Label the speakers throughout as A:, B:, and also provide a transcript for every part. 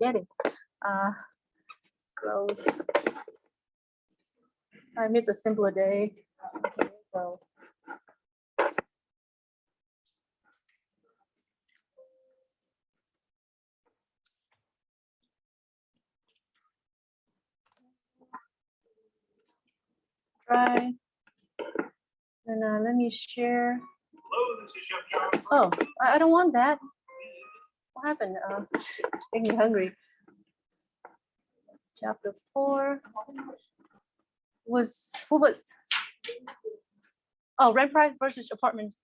A: forgetting. Close. I made a simpler day. Okay, so. Try. And let me share.
B: Hello, this is Chef John.
A: Oh, I don't want that. What happened? Make me hungry. Chapter 4 was what was? Oh, rent price versus apartment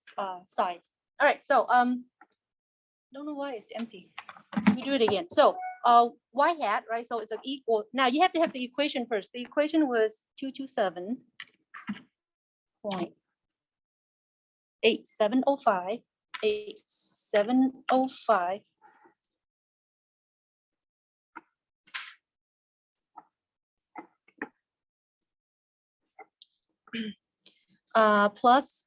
A: size. All right, so don't know why it's empty. We do it again. So y hat, right? So it's an equal. Now you have to have the equation first. The equation was 227.8705. 8705 plus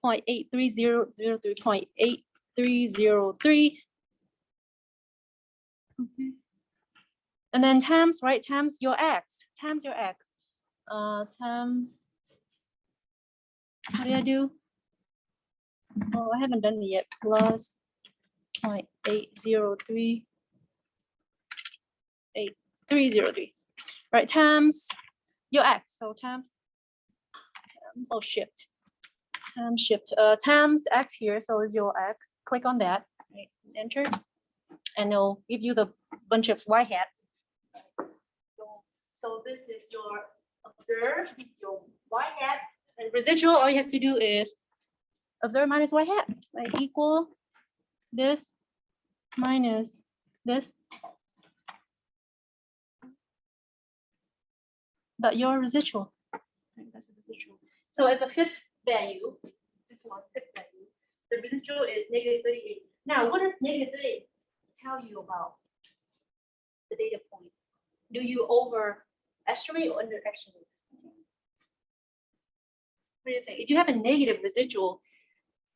A: 0.83003.8303. Okay. And then times, right? Times your x. Times your x. Time. What did I do? Oh, I haven't done it yet. Plus 0.803. 8303. Right, times your x. So times, oh, shift. Times shift. Times x here. So is your x. Click on that. Right, enter. And it'll give you the bunch of y hat. So this is your observed, your y hat, and residual. All you have to do is observe minus y hat, right? Equal this minus this. But your residual. Right, that's a residual. So at the fifth value, this one, fifth value, the residual is -38. Now, what does -38 tell you about the data point? Do you overestimate or underestimate? What do you think? If you have a negative residual,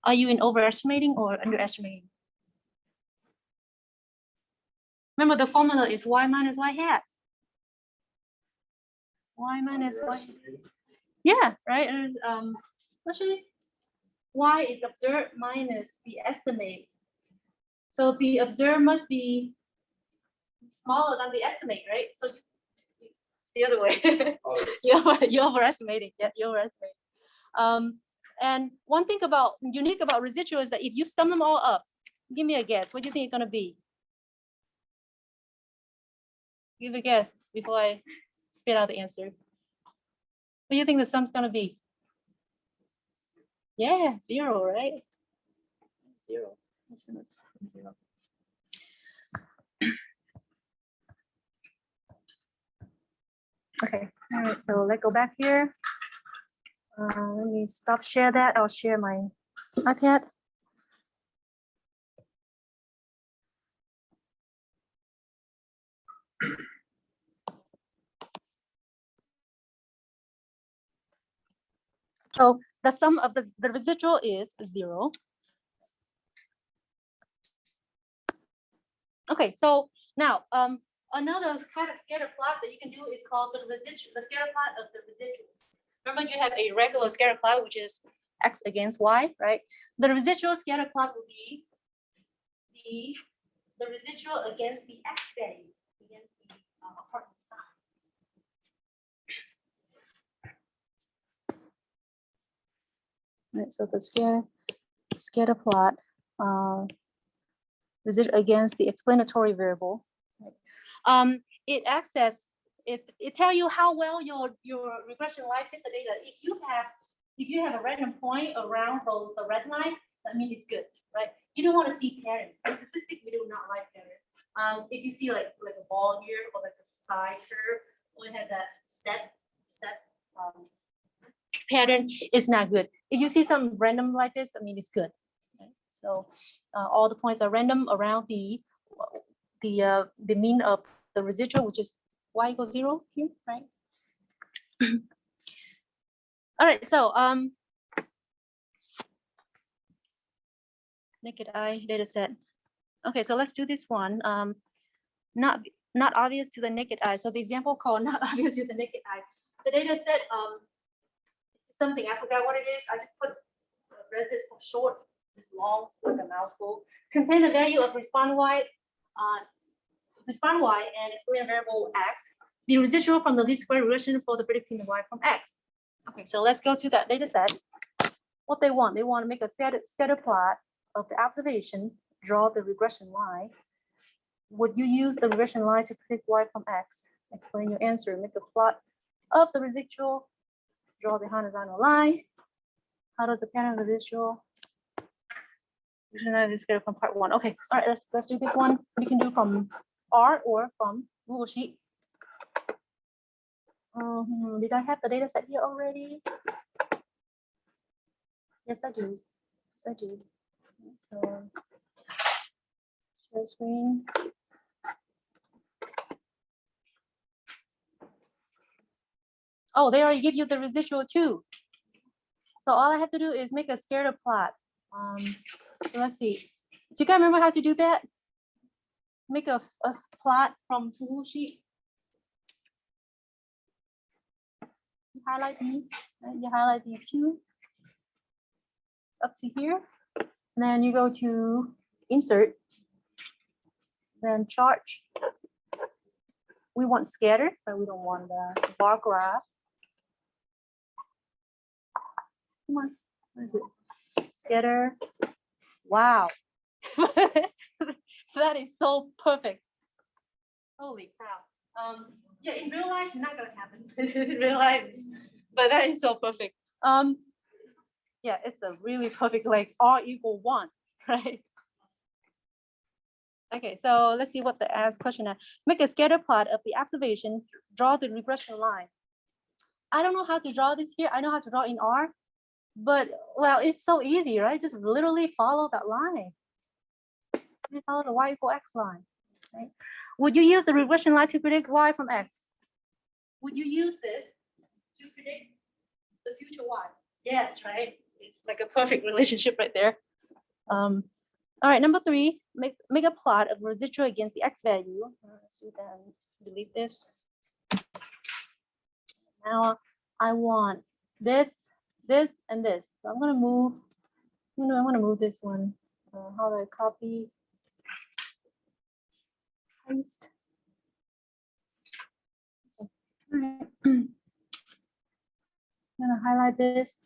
A: are you in overestimating or underestimating? Remember, the formula is y minus y hat. Y minus y. Yeah, right. And especially y is observed minus the estimate. So the observed must be smaller than the estimate, right? So the other way. You're overestimating. Yeah, you're overestimating. And one thing unique about residual is that if you sum them all up, give me a guess. What do you think it's gonna be? Give a guess before I spit out the answer. What do you think the sum's gonna be? Yeah, 0, right? 0. Zero. Okay, all right, so let's go back here. Let me stop share that. I'll share my iPad. So the sum of the residual is 0. Okay, so now another kind of scatter plot that you can do is called the scatter plot of the residuals. Remember, you have a regular scatter plot, which is x against y, right? The residual scatter plot will be the residual against the x values, against the apartment size. Right, so the scatter plot residual against the explanatory variable. Right? It tell you how well your regression line fit the data. If you have a random point around the red line, that means it's good, right? You don't want to see pattern. In statistics, we do not like pattern. If you see like a ball here or like a side curve, or have that step pattern, it's not good. If you see something random like this, I mean it's good. Right? So all the points are random around the mean of the residual, which is y equals 0 here, right? All right, so naked eye data set. Okay, so let's do this one. not obvious to the naked eye. So the example called not obvious to the naked eye. The data set something, I forgot what it is. I just put parentheses for short, it's long, it's like a mouthful. Contain the value of respond y and explain a variable x. The residual from the least square regression for the predicting the y from x. Okay, so let's go to that data set. What they want to make a scatter plot of the observation, draw the regression line. Would you use the regression line to predict y from x? Explain your answer. Make a plot of the residual, draw the horizontal line. How does the pattern of the residual? Let's get it from part 1. Okay, all right, let's do this one. We can do from R or from Google Sheet. Did I have the data set here already? Yes, I do. Yes, I do. So, share screen. Oh, they already give you the residual too. So all I have to do is make a scatter plot. Let's see. Do you guys remember how to do that? Make a plot from Google Sheet. You highlight these. Right? You highlight these two up to here. And then you go to Insert. Then Chart. We want scatter, but we don't want the bar graph. Come on, what is it? Scatter. Wow. That is so perfect. Holy cow. Yeah, in real life, not gonna happen. In real life, but that is so perfect. Yeah, it's a really perfect, like R equal 1, right? Okay, so let's see what the ask question is. Make a scatter plot of the observation, draw the regression line. I don't know how to draw this here. I know how to draw in R, but well, it's so easy, right? Just literally follow that line. Follow the y equal x line, right? Would you use the regression line to predict y from x? Would you use this to predict the future y? Yes, right? It's like a perfect relationship right there. All right, number 3, make a plot of residual against the x value. Let's do that. Delete this. Now I want this, and this. So I'm gonna move. I want to move this one. How do I copy? Paste. Okay. All right. I'm gonna highlight this.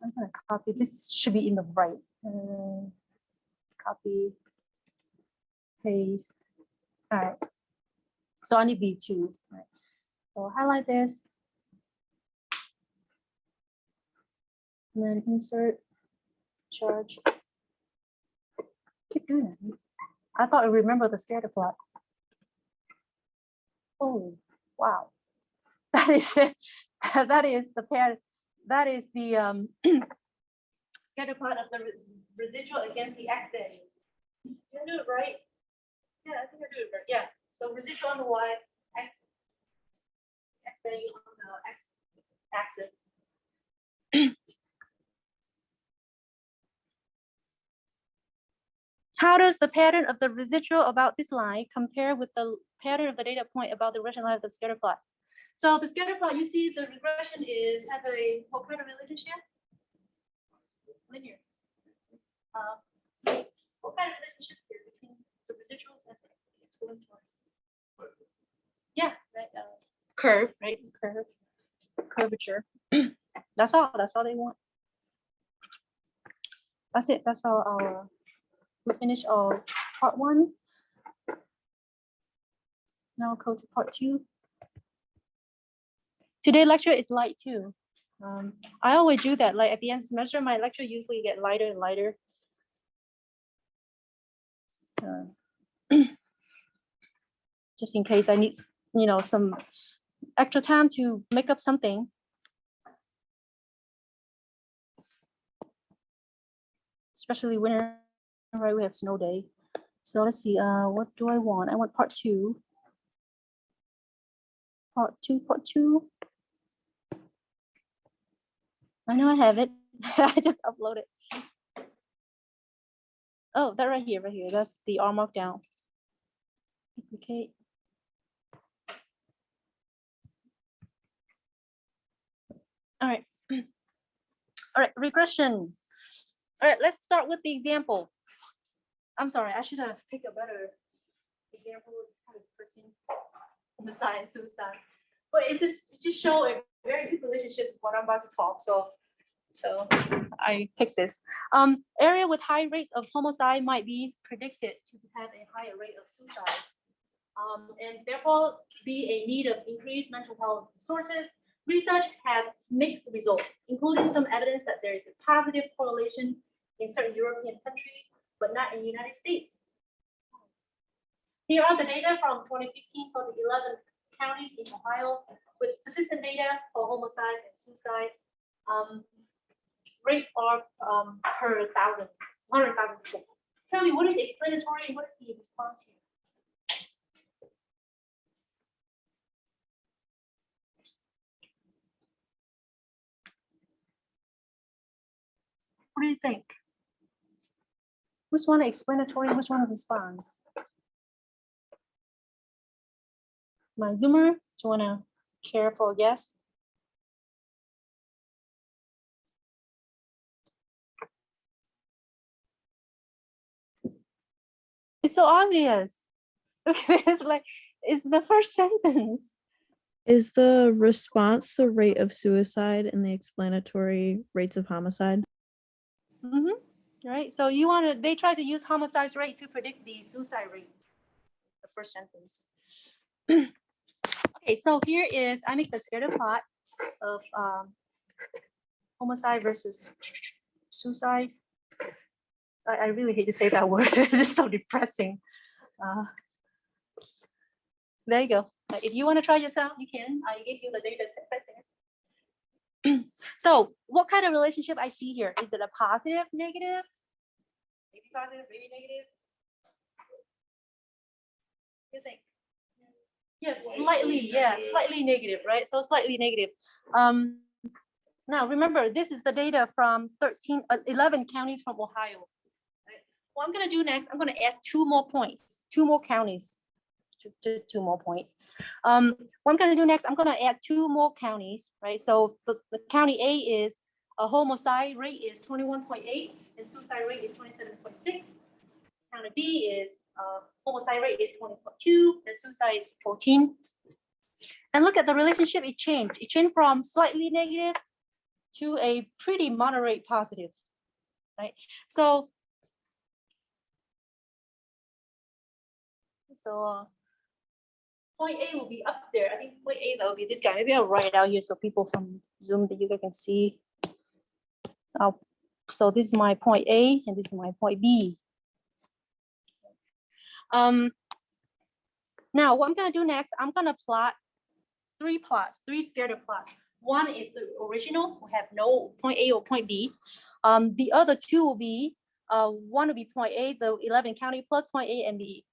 A: I'm gonna copy. This should be in the right. Copy, paste. All right. So I need B2. Right. So highlight this. And then insert, charge. Keep doing it. I thought I remember the scatter plot. Oh, wow. That is the pair. That is the scatter plot of the residual against the x value. Did I do it right? Yeah, I think I do it right. Yeah. So residual on the y, x value on the x axis. How does the pattern of the residual about this line compare with the pattern of the data point about the regression line of the scatter plot? So the scatter plot, you see the regression is have a what kind of relationship? Linear. What kind of relationship here between the residuals and the exponential? Yeah, right. Curve, right? Curve, curvature. That's all. That's all they want. That's it. That's all. We finish our part 1. Now go to part 2. Today's lecture is light too. I always do that. Like at the end of the semester, my lecture usually get lighter and lighter. So, just in case I need, some extra time to make up something. Especially winter, right? We have snow day. So let's see. What do I want? I want part 2. Part 2. I know I have it. I just uploaded. Oh, that right here, right here. That's the R markdown. Duplicate. All right. All right, regression. All right, let's start with the example. I'm sorry, I should have picked a better example. It's kind of pressing homicide and suicide. But it just show a very good relationship with what I'm about to talk. So I picked this. Area with high rates of homicide might be predicted to have a higher rate of suicide. And therefore be a need of increased mental health resources. Research has mixed results, including some evidence that there is a positive correlation in certain European countries, but not in the United States. Here are the data from 2015 for the 11 counties in Ohio with sufficient data for homicide and suicide. Rates are per 100,000 people. Tell me, what is the explanatory and what is the response here? What do you think? Which one is explanatory and which one is response? My Zoomer, do you want to care for a guess? It's so obvious. It's like, it's the first sentence.
C: Is the response the rate of suicide and the explanatory rates of homicide?
A: Mm-hmm. Right. So you want to, they try to use homicide rate to predict the suicide rate. The first sentence. Okay, so here is, I make the scatter plot of homicide versus suicide. I really hate to say that word. It's just so depressing. There you go. If you want to try yourself, you can. I gave you the data set right there. So what kind of relationship I see here? Is it a positive, negative? Maybe positive, maybe negative. What do you think? Yes, slightly, yeah, slightly negative, right? So slightly negative. Now remember, this is the data from 11 counties from Ohio. Right? What I'm gonna do next, I'm gonna add 2 more points, 2 more counties, just 2 more points. What I'm gonna do next, I'm gonna add 2 more counties, right? So the county A is a homicide rate is 21.8 and suicide rate is 27.6. County B is homicide rate is 20.2 and suicide is 14. And look at the relationship, it changed. It changed from slightly negative to a pretty moderate positive, right? So point A will be up there. I think point A, that will be this guy. Maybe I'll write it out here so people from Zoom that you guys can see. So this is my point A and this is my point B. Now what I'm gonna do next, I'm gonna plot 3 plots, 3 scatter plots. One is the original, we have no point A or point B. The other 2 will be, one will be point A, the 11 county plus point A, and the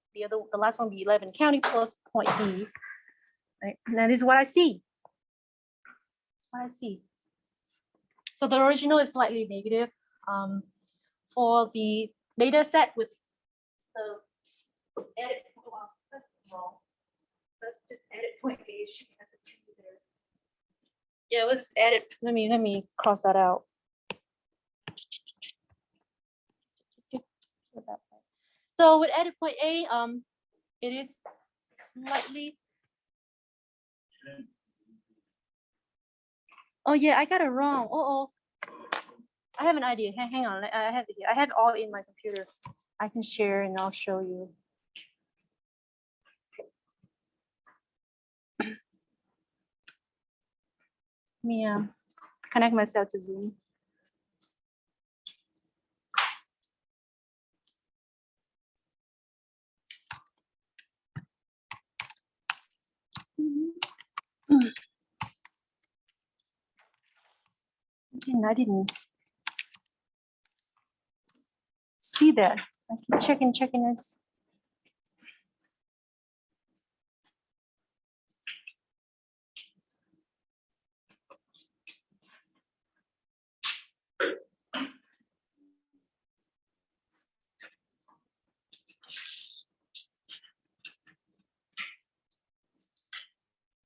A: last one will be 11 county plus point B. Right, now this is what I see. That's what I see. So the original is slightly negative. For the data set with the edit, well, that's wrong. Let's just edit point A. Should have the 2 there. Yeah, let's edit. Let me cross that out. So with edit point A, it is slightly. Oh yeah, I got it wrong. Oh, I have an idea. Hang on, I have it here. I have it all in my computer. I can share and I'll show you. Let me connect myself to Zoom. I didn't see that. I keep checking this.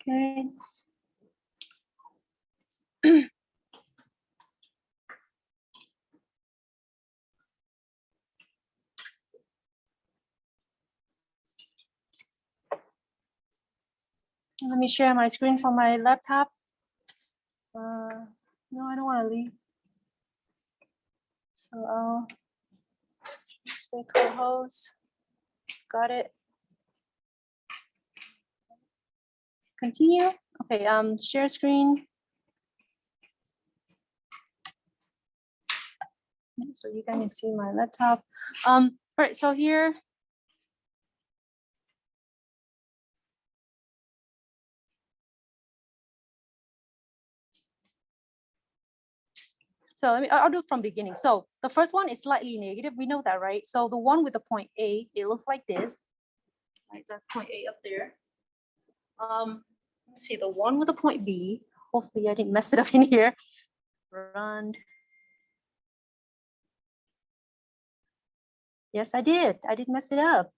A: Okay. Let me share my screen for my laptop. No, I don't want to leave. So I'll stay co-host. Got it. Continue. Okay. Share screen. So you guys can see my laptop. All right. So here. So I'll do it from beginning. So the first one is slightly negative. We know that, right? So the one with the point A, it looks like this. Right, that's point A up there. Let's see the one with the point B. Hopefully I didn't mess it up in here. Run. Yes, I did. I did mess it up.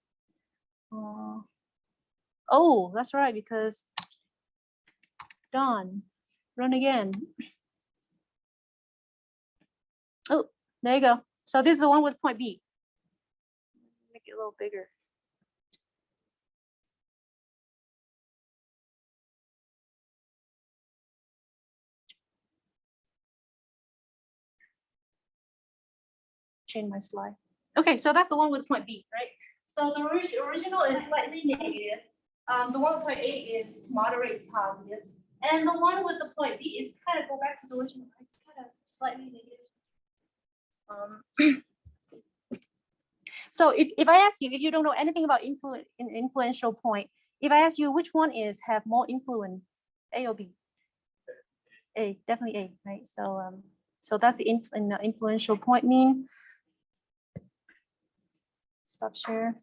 A: Oh, that's right, because done. Run again. Oh, there you go. So this is the one with point B. Make it a little bigger. Change my slide. Okay, so that's the one with point B, right? So the original is slightly negative. The one with point A is moderate positive. And the one with the point B is kind of go back to the original. It's kind of slightly negative. So if I ask you, if you don't know anything about influential point, if I ask you which one have more influence, A or B? A, definitely A, right? So so that's the influential point mean. Stop share.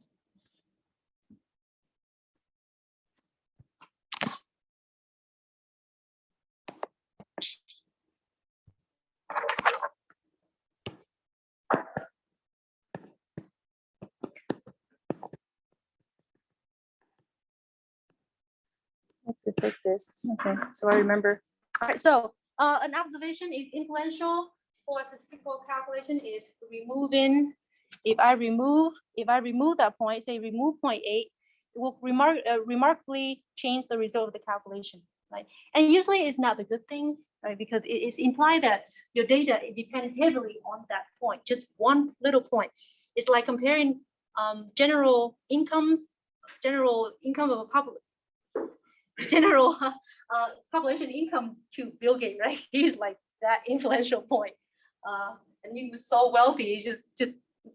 A: Let's take this. Okay, so I remember. All right, so an observation is influential for a statistical calculation if if I remove that point, say remove 0.8, it will remarkably change the result of the calculation, right? And usually it's not a good thing, right? Because it's implied that your data depends heavily on that point, just one little point. It's like comparing general income of a population income to Bill Gates, right? He's like that influential point, and he was so wealthy. Just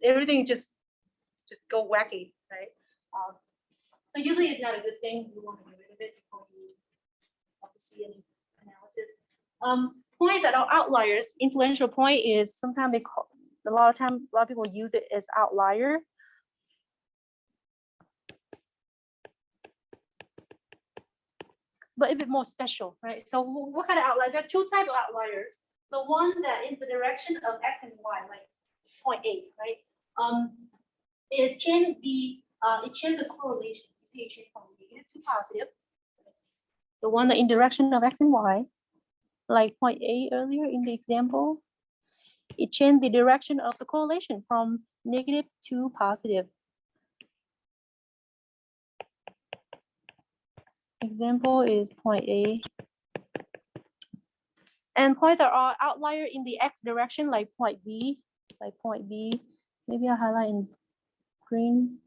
A: everything just go wacky, right? So usually it's not a good thing. You want to get rid of it before you have to see any analysis. Points that are outliers. Influential point is sometimes they call a lot of people use it as outlier. But a bit more special, right? So what kind of outlier? There are two types of outliers. The one that in the direction of X and Y, like 0.8, right? It change the correlation. You see it change from negative to positive. The one that in direction of X and Y, like 0.8 earlier in the example, it changed the direction of the correlation from negative to positive. Example is 0.8. And points that are outlier in the X direction, like point B, Maybe I'll highlight in green.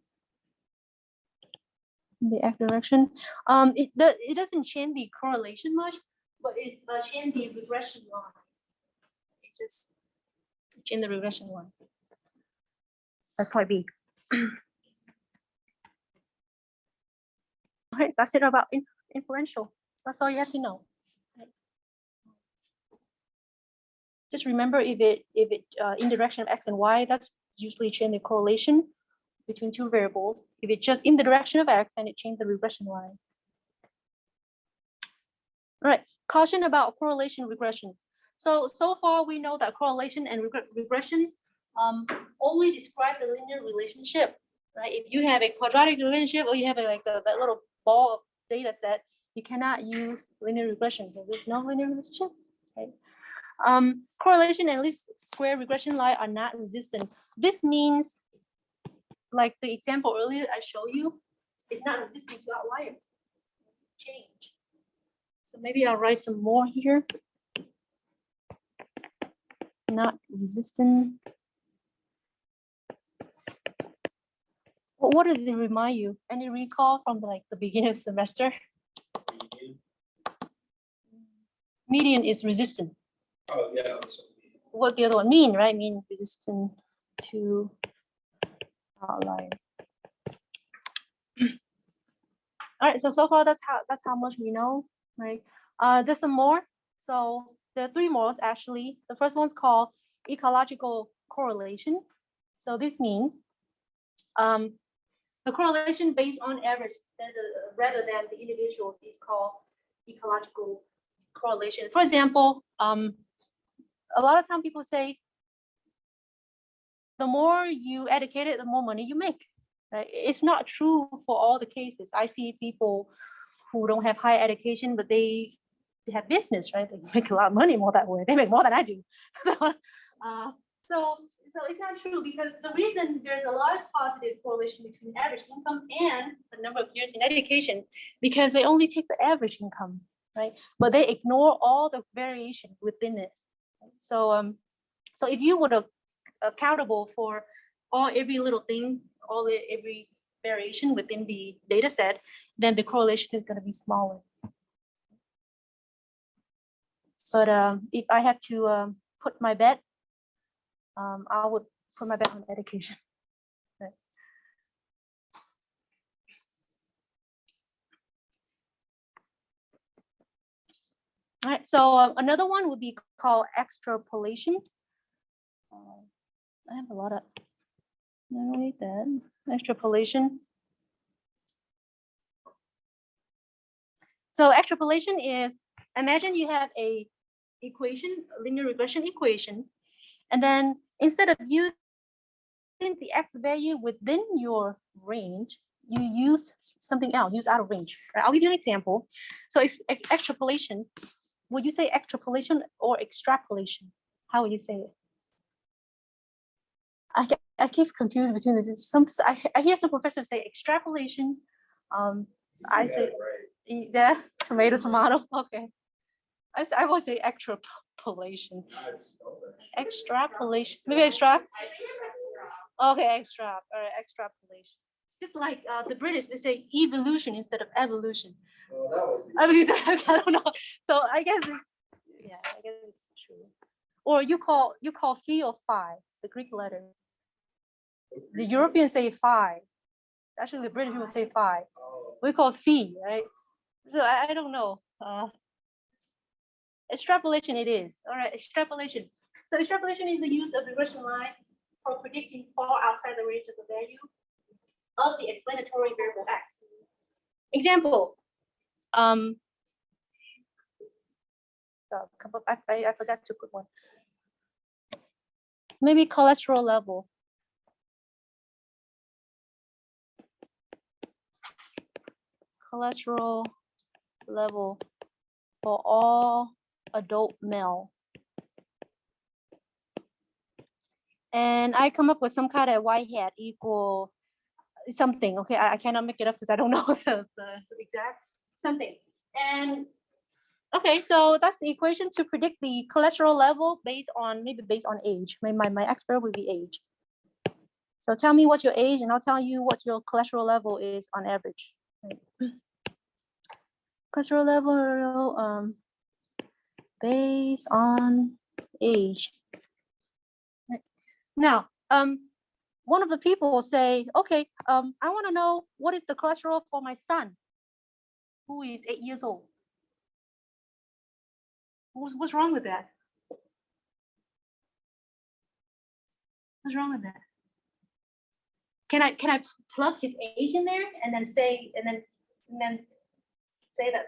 A: In the X direction. It doesn't change the correlation much, but it change the regression line. It just change the regression line. That's point B. All right, that's it about influential. That's all you have to know. Just remember, if it in direction of X and Y, that's usually change the correlation between two variables. If it's just in the direction of X, then it changes the regression line. All right, caution about correlation regression. So far we know that correlation and regression only describe the linear relationship, right? If you have a quadratic relationship or you have that little ball of data set, You cannot use linear regression. So there's no linear relationship. Okay. Correlation and least square regression line are not resistant. This means, like the example earlier I showed you, it's not resistant to outliers. Change. So maybe I'll write some more here. Not resistant. Well, what does it remind you? Any recall from like the beginning of the semester? Median is resistant.
B: Oh, yeah.
A: What the other one? Mean, right? Mean resistant to outlier. All right, so far that's how much we know, right? There's some more. So there are 3 more actually. The first one's called ecological correlation. So this means the correlation based on average rather than the individuals is called ecological correlation. For example, a lot of time people say the more you educated, the more money you make. Right? It's not true for all the cases. I see people who don't have higher education, but they have business, right? They make a lot of money more that way. They make more than I do. So it's not true, because the reason there's a large positive correlation between average income and the number of years in education, because they only take the average income, right? But they ignore all the variation within it. So if you were accountable for every little thing, every variation within the data set, then the correlation is going to be smaller. But if I had to put my bet, I would put my bet on education. Right. All right, so another one would be called extrapolation. I have a lot of, not only that, extrapolation. So extrapolation is, imagine you have a equation, a linear regression equation, and then instead of using the x value within your range, you use something else, use out of range. Right? I'll give you an example. So it's extrapolation. Would you say extrapolation or extrapolation? How would you say it? I keep confused between the two. I hear some professors say extrapolation. I say yeah, tomato. Okay. I will say extrapolation. Extrapolation. Maybe extra. Okay, extra. All right, extrapolation. Just like the British, they say evolution instead of evolution. I mean, I don't know. So I guess it's true. Or you call phi or phi, the Greek letter. The Europeans say phi. Actually, the British people say phi. We call phi, right? So I don't know. Extrapolation it is. All right, extrapolation. So extrapolation is the use of regression line for predicting far outside the range of the value of the explanatory variable x. Example. I forgot to put one. Maybe cholesterol level. Cholesterol level for all adult male. And I come up with some kind of y hat equal something. Okay, I cannot make it up because I don't know the exact something. And okay, so that's the equation to predict the cholesterol level based on age. My expert will be age. So tell me what's your age, and I'll tell you what your cholesterol level is on average. Right. Cholesterol level based on age. Right. Now, one of the people will say, okay, I want to know what is the cholesterol for my son, who is 8 years old. What's wrong with that? What's wrong with that? Can I plug his age in there and then say that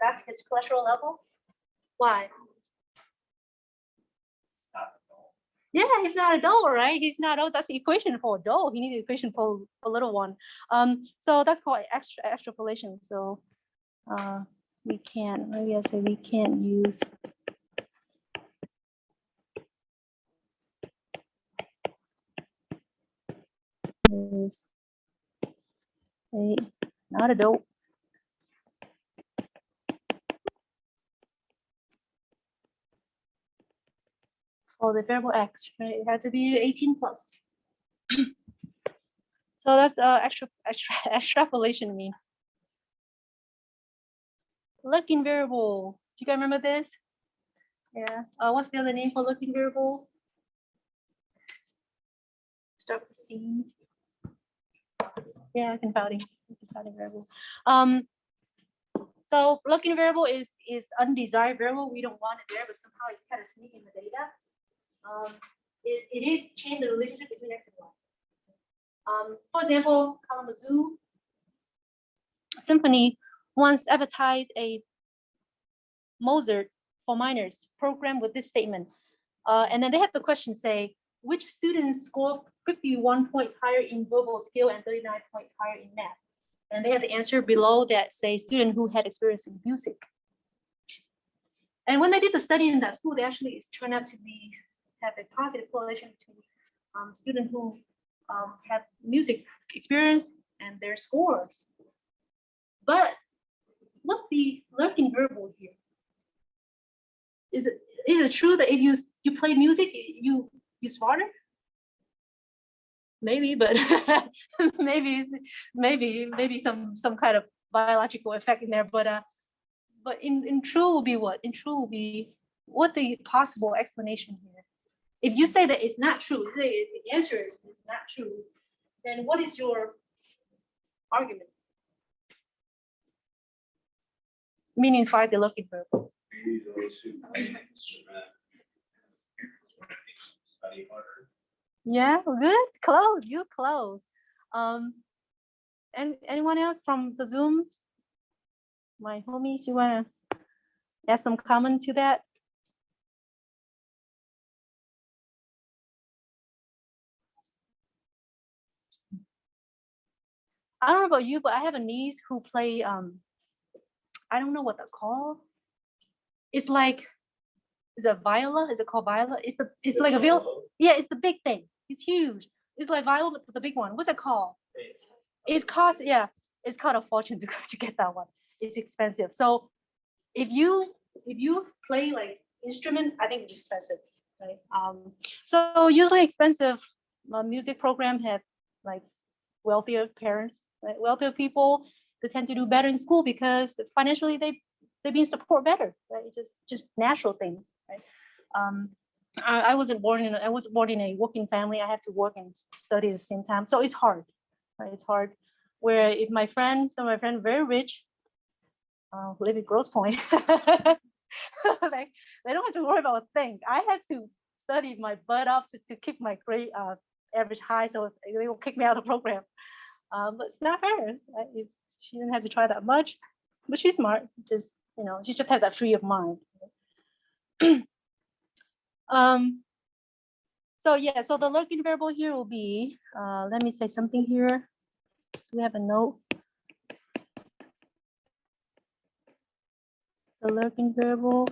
A: that's his cholesterol level? Why? Yeah, he's not adult, right? He's not adult. That's the equation for adult. He needs the equation for a little one. So that's called extrapolation. So we can't, maybe I say we can't use this not a dope. For the variable x, right? It has to be 18 plus. So that's extrapolation. I mean, looking variable. Do you guys remember this? Yeah. What's the other name for looking variable? Start with C. Yeah, confounding variable. So looking variable is undesired variable. We don't want it there, but somehow it's kind of sneaking the data. It is changing the relationship between x and y. For example, Kalamazoo Symphony once advertised a Mozart for minors program with this statement. And then they have the question say, which students score 51 points higher in verbal skill and 39 points higher in math? And they have the answer below that say student who had experience in music. And when they did the study in that school, they actually turned out to have a positive correlation between students who have music experience and their scores. But look the lurking variable here. Is it true that if you play music, you smarter? Maybe, but maybe some kind of biological effect in there. But in true will be what? In true will be what the possible explanation here. If you say that it's not true, say the answer is not true, then what is your argument? Meaning five the looking variable.
B: Maybe those who play an instrument study harder.
A: Yeah, good. Close. You close. And anyone else from the Zoom? My homies, you wanna add some comment to that? I don't know about you, but I have a niece who play I don't know what they're called. It's like, is it viola? Is it called viola? It's like a viola. Yeah, it's the big thing. It's huge. It's like viola, but the big one. What's it called? It costs, yeah, it's called a fortune to get that one. It's expensive. So if you play like instrument, I think it's expensive, right? So usually expensive music program have like wealthier parents, right? Wealthier people, they tend to do better in school because financially they've been support better, right? Just natural things, right? I wasn't born in a working family. I have to work and study at the same time, so it's hard, right? It's hard. Where if some of my friends very rich, live in Grosse Point, like they don't have to worry about a thing. I had to study my butt off to keep my grade average high, so they will kick me out of the program. But it's not her. Right? She didn't have to try that much, but she's smart. Just she just has that free of mind. So yeah, so the lurking variable here will be, let me say something here. So we have a note. The lurking variable,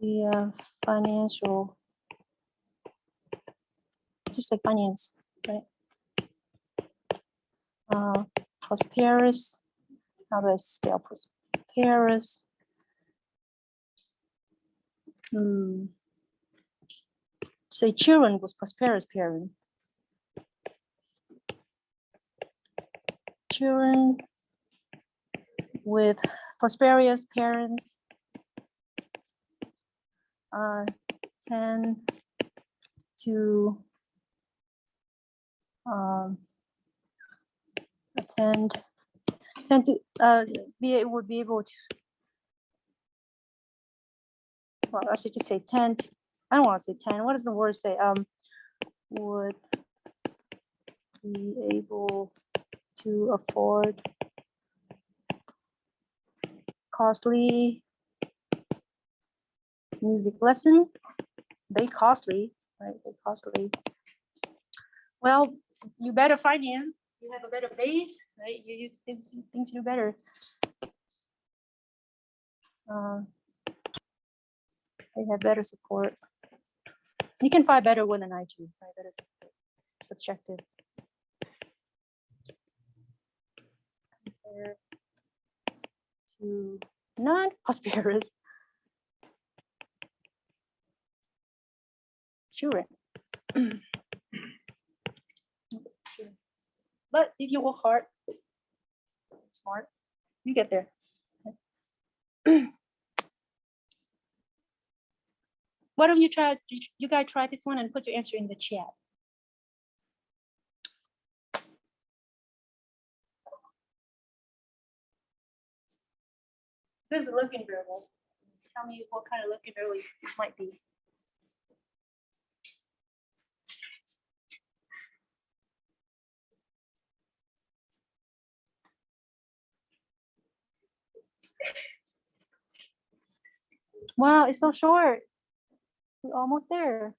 A: the financial, just like finance, right? Prosperous, how do I spell prosperous? Say children was prosperous parent. Children with prosperous parents tend to would be able to, well, I should just say tend. I don't want to say 10. What does the word say? Would be able to afford costly music lesson. They costly, right? They costly. Well, you better finance. You have a better base, right? You things do better. They have better support. You can find better one than I do. Find better support. Subjective. Compared to non-prosperous children. But if you work hard, smart, you get there. Why don't you try? You guys try this one and put your answer in the chat. This is a looking variable. Tell me what kind of looking variable it might be. Wow, it's so short. We're almost there.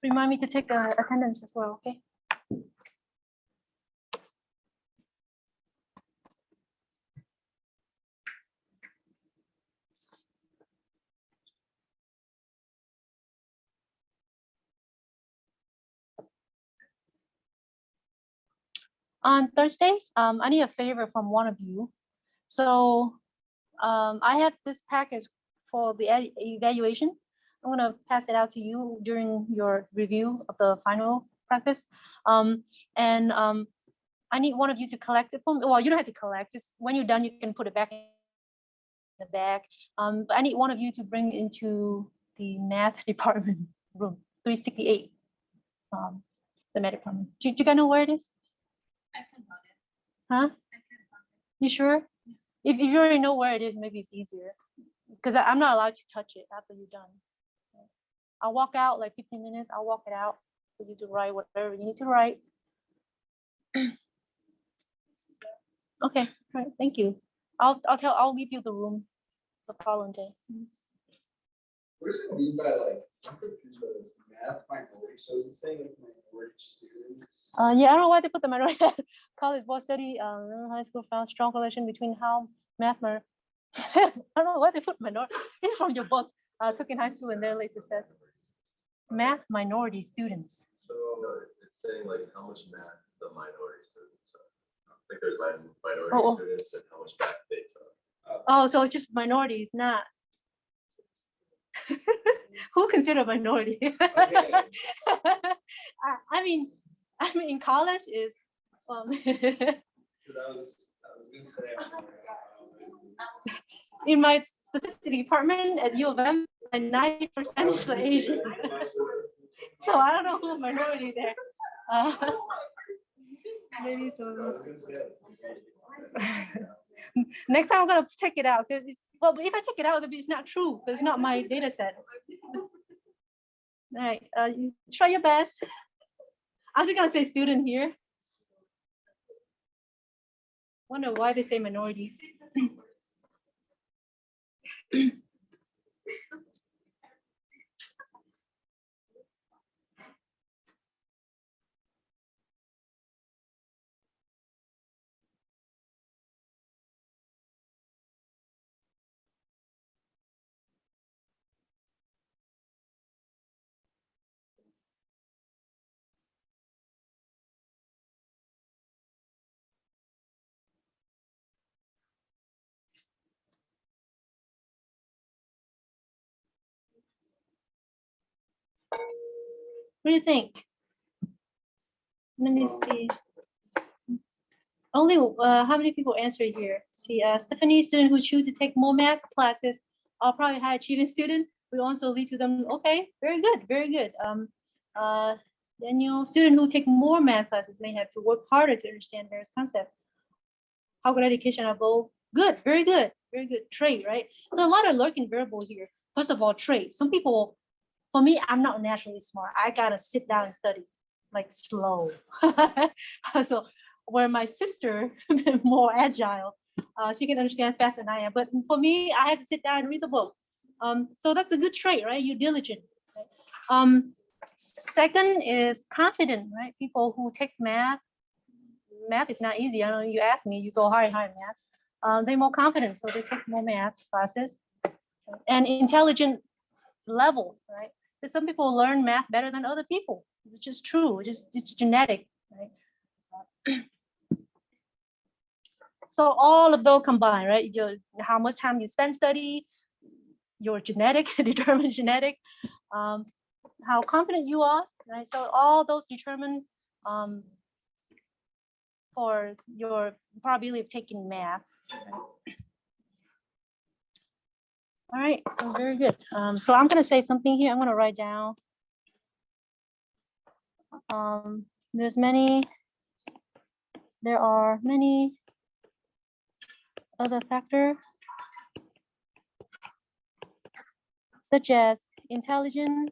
A: Remind me to take attendance as well, okay? On Thursday, I need a favor from one of you. So I have this package for the evaluation. I'm gonna pass it out to you during your review of the final practice. I need one of you to collect it from, well, you don't have to collect, just when you're done, you can put it back in the bag. But I need one of you to bring into the math department room, 368. The math department. Do you guys know where it is?
D: I can find it.
A: Huh?
D: I can find it.
A: You sure? If you already know where it is, maybe it's easier. Because I'm not allowed to touch it after you're done. I'll walk out like 15 minutes. I'll walk it out for you to write whatever you need to write. Okay, all right, thank you. I'll give you the room the following day.
B: What does it mean by like, I'm confused by this math minority, so is it saying like minority students?
A: Yeah, I don't know why they put the minority. College board study, high school found strong correlation between how math. I don't know why they put minority. It's from your book. Took in high school and their late success. Math minority students.
E: So it's saying like how much math the minority students are. Like there's minority
A: Oh.
E: students and how much math they took.
A: Oh, so it's just minorities, not. Who consider minority?
B: Okay.
A: I mean, in college is.
B: I was gonna say.
A: In my statistics department at U of M, like 90% is Asian. So I don't know who's minority there. Maybe so. Next time I'm gonna take it out because well, if I take it out, it's not true because it's not my data set. All right, you try your best. I'm just gonna say student here. Wonder why they say minority. What do you think? Let me see. Only how many people answer here? See, Stephanie, student who choose to take more math classes are probably high achieving student. we also lead to them, okay, very good, very good. Then student who take more math classes may have to work harder to understand various concepts. How good education are both good, very good trait, right? So a lot of lurking variable here. First of all, traits. Some people, for me, I'm not naturally smart. I gotta sit down and study, like slow. So where my sister more agile, she can understand faster than I am. But for me, I have to sit down and read the book. So that's a good trait, right? You're diligent. Right? Second is confident, right? People who take math is not easy. I know you ask me, you go hard in math. They're more confident, so they take more math classes. And intelligent level, right? Because some people learn math better than other people. It's just true. It's genetic, right? So all of those combined, right? How much time you spend study, your genetic, determine genetic, how confident you are, right? So all those determine for your probability of taking math. Right? All right, so very good. So I'm gonna say something here. I'm gonna write down. There are many other factors, such as intelligent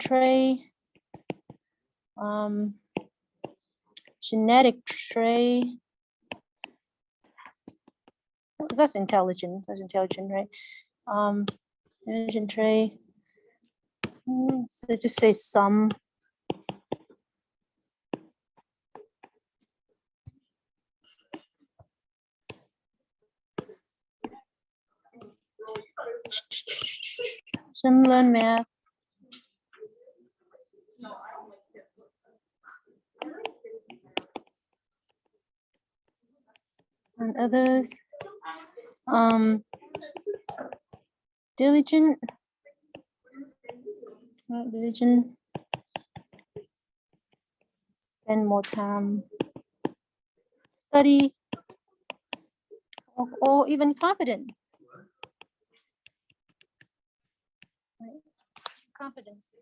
A: trait, genetic trait. That's intelligent, right? Intelligent trait. So just say some. Some learn math. And others, diligent, spend more time, study, or even confident. Right? Confidence.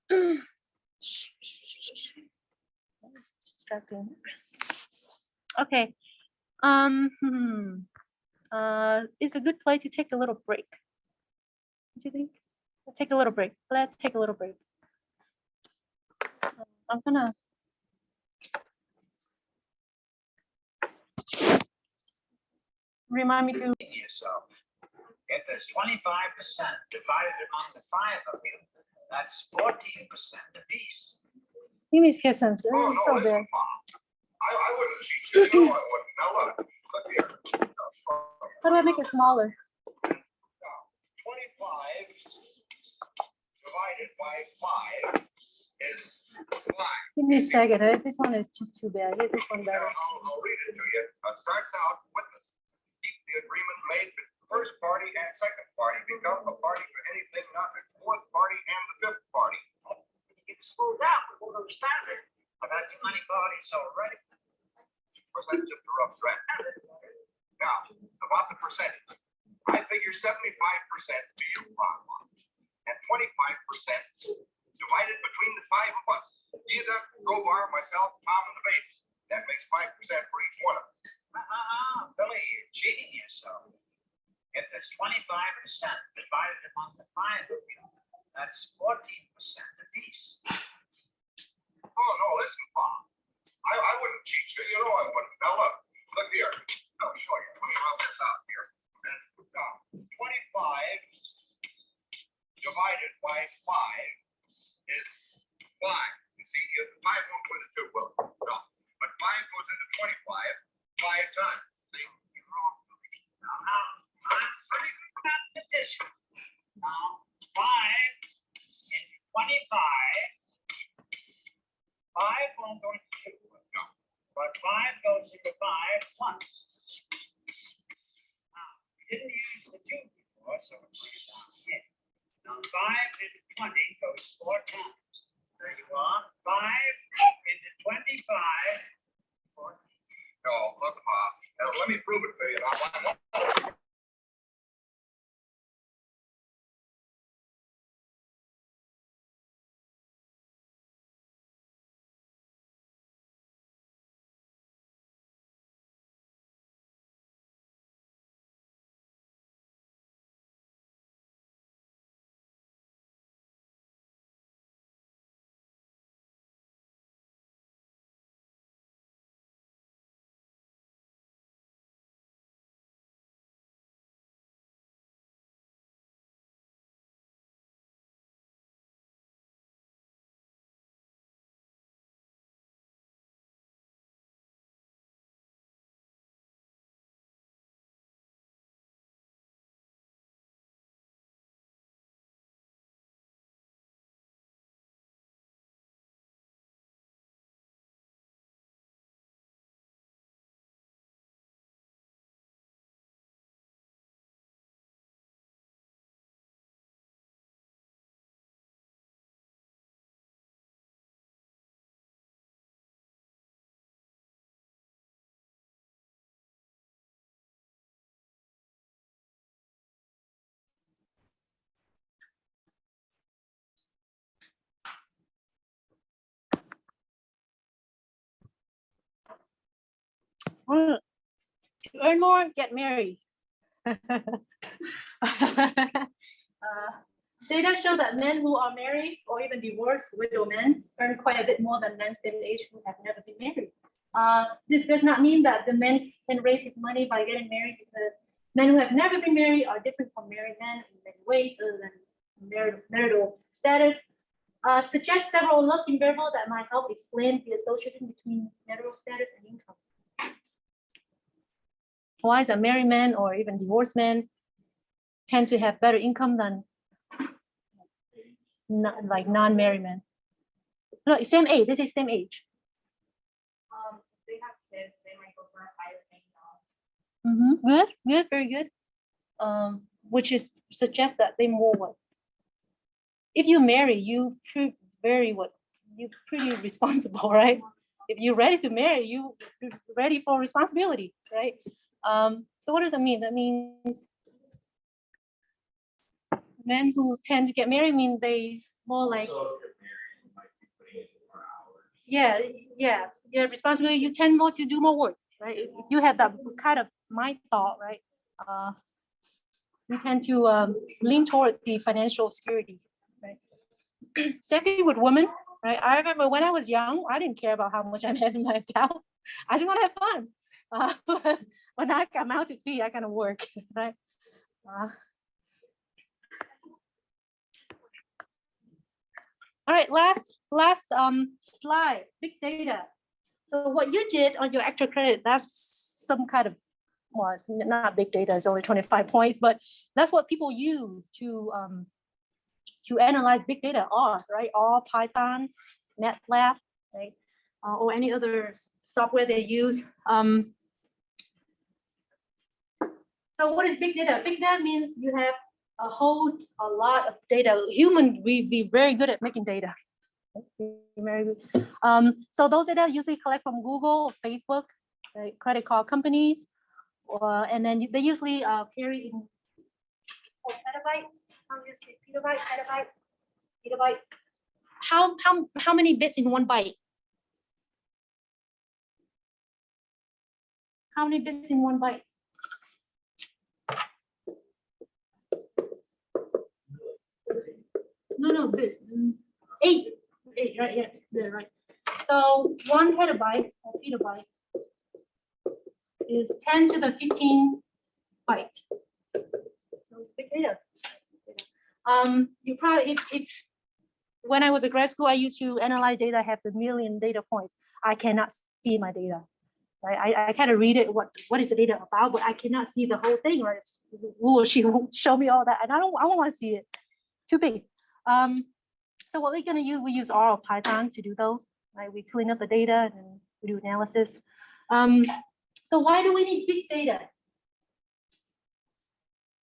A: It's distracting. Okay. It's a good place to take a little break. What do you think? Let's take a little break. I'm gonna. Remind me to.
F: Yourself. If there's 25% divided among the 5 of you, that's 14% apiece.
A: Give me a sense.
F: Oh, no,
A: So
F: listen,
A: bad.
F: Mom. I wouldn't cheat you. No, I wouldn't. Now look here.
A: How do I make it smaller?
F: 25 divided by 5 is 5.
A: Give me a second. This one is just too bad. This one
F: Now,
A: better.
F: I'll read it to you. It starts out with this. Keep the agreement made with the first party and second party become a party for anything not the fourth party and the fifth party. You can smooth out. We won't understand it. I've had so many parties already. Of course, that's just a rough draft. Now, about the percentage. I figure 75% to you, Bob, and 25% divided between the 5 of us. Either Grobar, myself, Tom, and the babes. That makes 5% for each one of us. Billy, you're cheating yourself. If there's 25% divided among the 5 of you, that's 14% apiece. Oh, no, listen, Bob. I wouldn't cheat you. You know I wouldn't. Now, look here. I'll show you. Let me rub this out here. 25 divided by 5 is 5. You see, if 5 won't go into 2, well, no. But 5 goes into 25 5 times. See? You're wrong. Now, I'm pretty good competition. Now, 5 into 25. 5 won't go into 2. No. But 5 goes into 5 once. Now, we didn't use the 2 before, so we'll put it down here. Now, 5 into 20 goes 4 times. There you are. 5 into 25. 14. No, look, Bob. Now, let me prove it to you. Now,
A: To earn more, get married. Data show that men who are married or even divorced widow men earn quite a bit more than men same age who have never been married. This does not mean that the man can raise his money by getting married, because men who have never been married are different from married men in many ways other than marital status. Suggest several looking variables that might help explain the association between marital status and income. Why is a married man or even divorced men tend to have better income than like non-married men? No, same age. They say same age.
D: They have kids, they might go for a higher paying job.
A: Good, good, very good. Which is suggests that they more what? If you marry, you very what? You're pretty responsible, right? If you're ready to marry, you're ready for responsibility, right? So what does that mean? That means men who tend to get married mean they more like,
E: So if you're married, you might be putting in more hours.
A: yeah, responsibility. You tend more to do more work, right? If you have that kind of mind thought, right? You tend to lean toward the financial security, right? Secondly, with women, right? I remember when I was young, I didn't care about how much I had in my account. I just want to have fun. But when I got mounted fee, I kind of work, right? All right, last slide, big data. So what you did on your extra credit, that's some kind of, well, it's not big data, it's only 25 points, but that's what people use to analyze big data, R, right? R, Python, MATLAB, right? Or any other software they use. So what is big data? Big data means you have a lot of data. Human, we be very good at making data. Very good. So those data usually collect from Google, Facebook, right? Credit card companies, and then they usually carry in petabytes. How do you say petabyte, petabyte, petabyte? How many bits in one byte? How many bits in one byte? No, bits. 8, right? Yeah, right. So 1 petabyte or petabyte is 10 to the 15 byte. So it's big data. You probably, if when I was at grad school, I used to analyze data, have a million data points. I cannot see my data. Right? I kind of read it, what is the data about, but I cannot see the whole thing, right? Who or she will show me all that, and I don't want to see it. Too big. So what we're gonna use, we use R or Python to do those. Right? We clean up the data and we do analysis. So why do we need big data?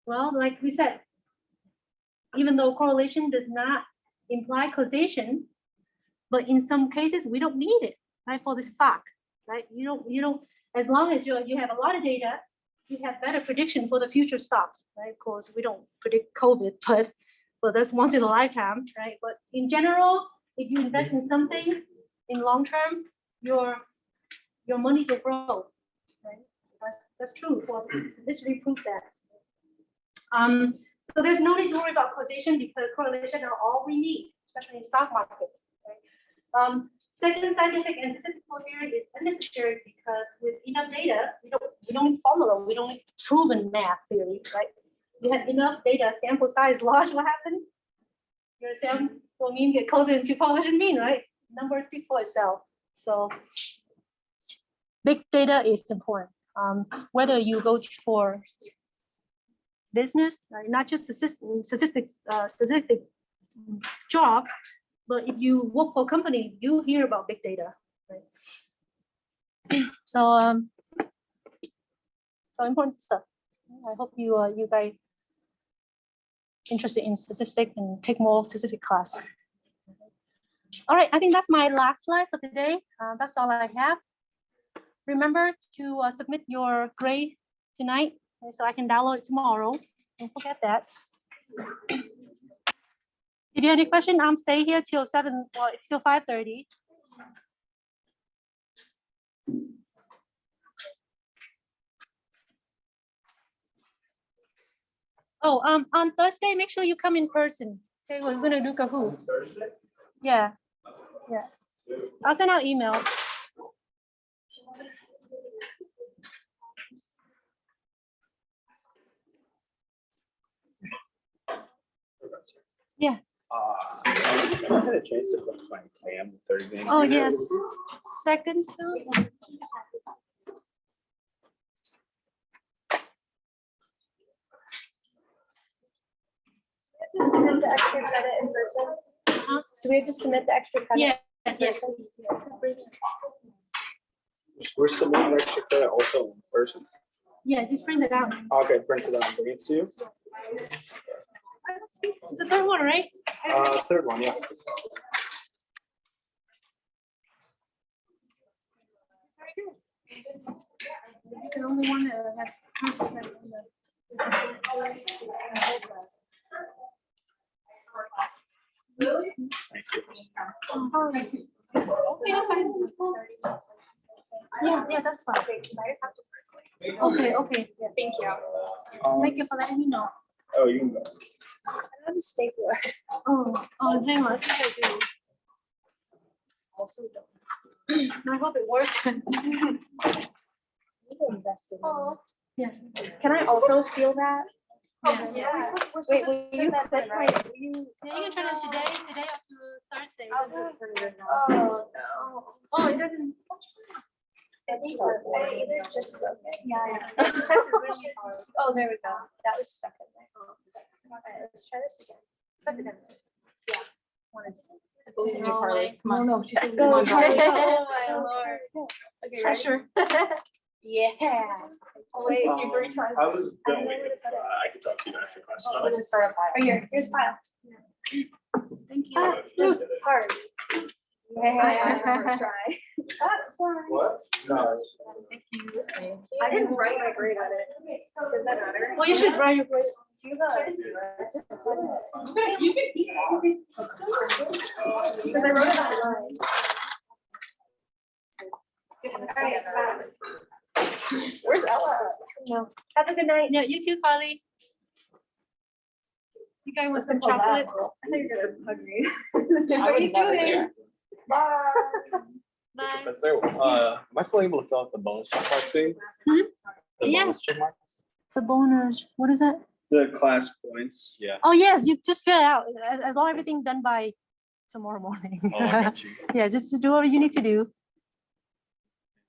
A: Well, like we said, even though correlation does not imply causation, but in some cases we don't need it, right? For the stock, right? You don't, as long as you have a lot of data, you have better prediction for the future stocks, right? Of course, we don't predict COVID, but that's once in a lifetime, right? But in general, if you invest in something in long term, your money will grow, right? That's true. For history proved that. So there's no need to worry about causation because correlation are all we need, especially in stock market. Right? Second, scientific and statistical theory is unnecessary because with enough data, we don't need formula, we don't need proven math theory, right? You have enough data, sample size large, what happened? Your sample mean get closer to population mean, right? Numbers speak for itself. So big data is important. Whether you go for business, right? Not just statistic job, but if you work for a company, you hear about big data, right? So, so important stuff. I hope you guys interested in statistics and take more statistic class. All right, I think that's my last slide for today. That's all I have. Remember to submit your grade tonight, so I can download it tomorrow. Don't forget that. If you have any question, I'm stay here till 7, well, till 5:30. Oh, on Thursday, make sure you come in person. Okay, we're gonna do Kahoot.
B: Thursday?
A: Yeah. Yeah. I'll send out email. Yeah.
G: I had a chance to look at my exam Thursday.
A: Oh, yes. Second two.
D: Submit the extra credit in person? Do we have to submit the extra credit?
A: Yeah.
D: in
A: Yeah.
D: person?
G: We're submitting extra credit also in person.
A: Yeah, just print it out.
G: Okay, print it out and bring it to you.
A: It's the third one, right?
G: Third one, yeah.
A: The only one that had 100% on the.
G: Thank you.
A: Yeah, that's fine. Okay, okay.
D: Thank you.
A: Thank you for letting me know.
G: Oh, you can go.
D: I have a stapler.
A: Oh, hang on. I think I do. I hope it works.
D: Oh,
A: Yeah.
D: can I also steal that?
A: Yeah.
D: Wait, will you click my, will you?
A: Yeah, you can turn it today or to Thursday.
D: Oh, no.
A: Oh, it doesn't.
D: I think either just broke it. Yeah. Oh, there we go. That was stuck in there. Alright, let's try this again. Press it in there. Yeah.
A: I believe in you, Carly.
D: Come on.
A: No, she said.
D: Go, Carly. Oh, my lord. Okay, ready?
A: Pressure.
D: Yeah. Oh, wait, you bring try.
G: I was
D: I don't
G: going,
D: know where to put it.
G: I can talk to you after class.
D: Oh, let's just start a file. Oh, here's file.
A: Thank you.
D: Ah, hard. Yeah. First try. That's fine.
G: What? No.
D: I didn't write my grade on it. Does that matter?
A: Well, you should write your grade.
D: Do you have a? Because I wrote it online. Where's Ella? No. Have a good night.
A: Yeah, you too, Carly. You guys want some
D: Simple math.
A: chocolate?
D: I thought you were gonna hug me.
H: I
D: What are you
H: would never
D: doing?
H: do.
D: Bye.
A: Bye.
H: But so, am I still able to fill out the bonus check mark thing?
A: Hmm?
H: The
A: Yeah.
H: bonus check marks?
A: The bonus, what is that?
G: The class points.
H: Yeah.
A: Oh, yes, you just fill it out. As long as everything done by tomorrow morning.
H: Oh, I got you.
A: Yeah, just to do what you need to do.